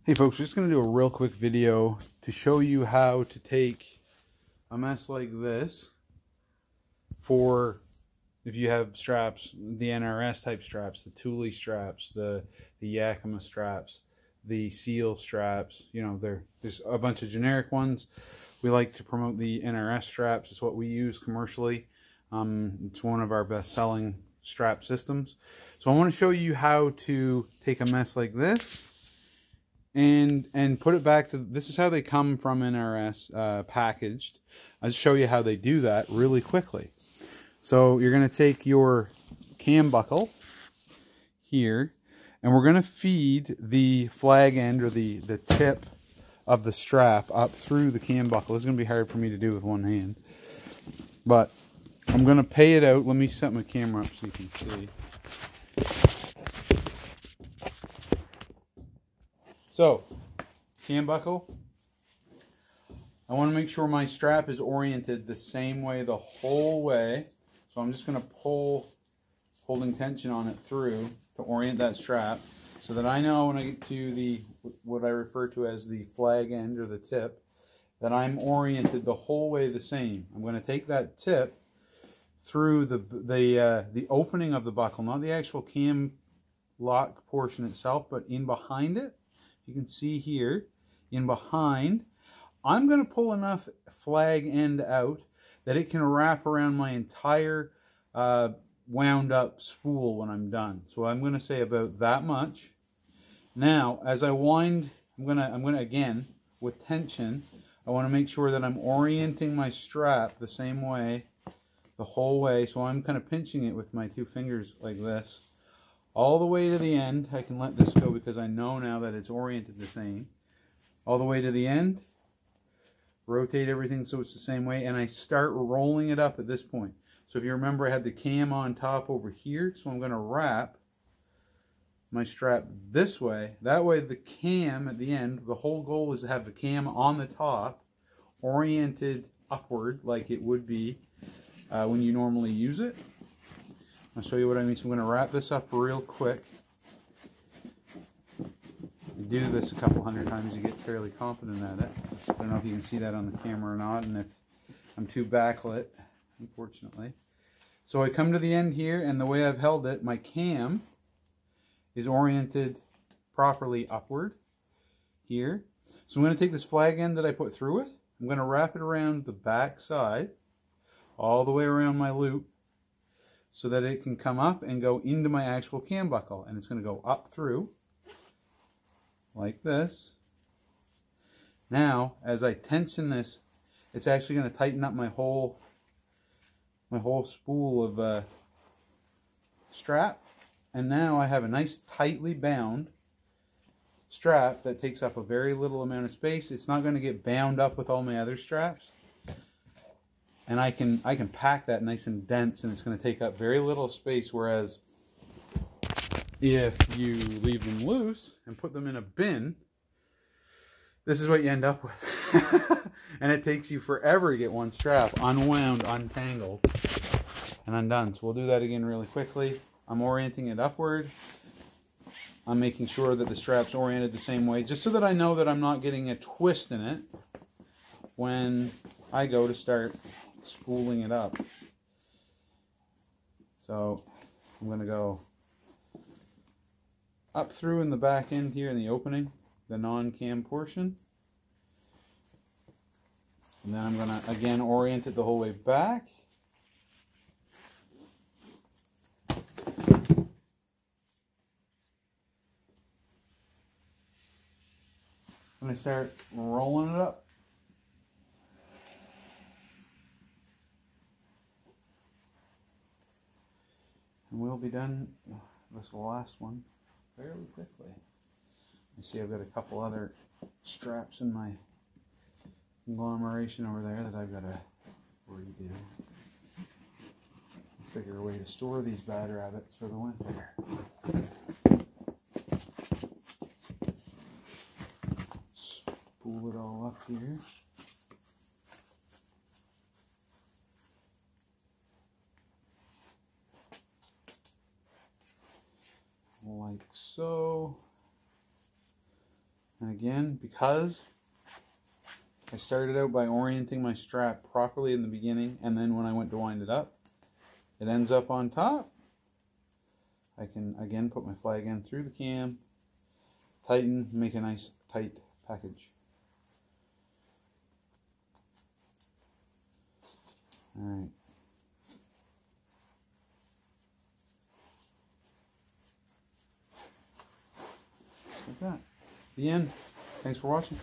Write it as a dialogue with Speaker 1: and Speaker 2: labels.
Speaker 1: Hey folks, we're just going to do a real quick video to show you how to take a mess like this for if you have straps, the NRS type straps, the Thule straps, the Yakima straps, the Seal straps. You know, there's a bunch of generic ones. We like to promote the NRS straps. It's what we use commercially. It's one of our best selling strap systems. So I want to show you how to take a mess like this and put it back to, this is how they come from NRS packaged. I'll show you how they do that really quickly. So you're going to take your cam buckle here, and we're going to feed the flag end or the tip of the strap up through the cam buckle. This is going to be hard for me to do with one hand, but I'm going to pay it out. Let me set my camera up so you can see. So, cam buckle, I want to make sure my strap is oriented the same way the whole way. So I'm just going to pull, holding tension on it through to orient that strap so that I know when I get to the, what I refer to as the flag end or the tip, that I'm oriented the whole way the same. I'm going to take that tip through the opening of the buckle, not the actual cam lock portion itself, but in behind it. You can see here, in behind, I'm going to pull enough flag end out that it can wrap around my entire wound up spool when I'm done. So I'm going to say about that much. Now, as I wind, I'm going to again, with tension, I want to make sure that I'm orienting my strap the same way, the whole way. So I'm kind of pinching it with my two fingers like this. All the way to the end. I can let this go because I know now that it's oriented the same. All the way to the end. Rotate everything so it's the same way. And I start rolling it up at this point. So if you remember, I had the cam on top over here. So I'm going to wrap my strap this way. That way the cam at the end, the whole goal is to have the cam on the top, oriented upward like it would be when you normally use it. I'll show you what I mean. So I'm going to wrap this up real quick. You do this a couple hundred times, you get fairly confident at it. I don't know if you can see that on the camera or not, and if I'm too backlit, unfortunately. So I come to the end here, and the way I've held it, my cam is oriented properly upward here. So I'm going to take this flag end that I put through it. I'm going to wrap it around the back side, all the way around my loop, so that it can come up and go into my actual cam buckle. And it's going to go up through, like this. Now, as I tension this, it's actually going to tighten up my whole spool of strap. And now I have a nice tightly bound strap that takes up a very little amount of space. It's not going to get bound up with all my other straps. And I can pack that nice and dense, and it's going to take up very little space, whereas if you leave them loose and put them in a bin, this is what you end up with. And it takes you forever to get one strap unwound, untangled, and undone. So we'll do that again really quickly. I'm orienting it upward. I'm making sure that the strap's oriented the same way, just so that I know that I'm not getting a twist in it when I go to start spooling it up. So I'm going to go up through in the back end here in the opening, the non-cam portion. And then I'm going to again orient it the whole way back. And I start rolling it up. And we'll be done this last one fairly quickly. You see I've got a couple other straps in my conglomeration over there that I've got to redo. Figure a way to store these bad rabbits for the winter. Spool it all up here. Like so. And again, because I started out by orienting my strap properly in the beginning, and then when I went to wind it up, it ends up on top. I can again put my flag end through the cam, tighten, make a nice tight package. Alright. Just like that. The end. Thanks for watching.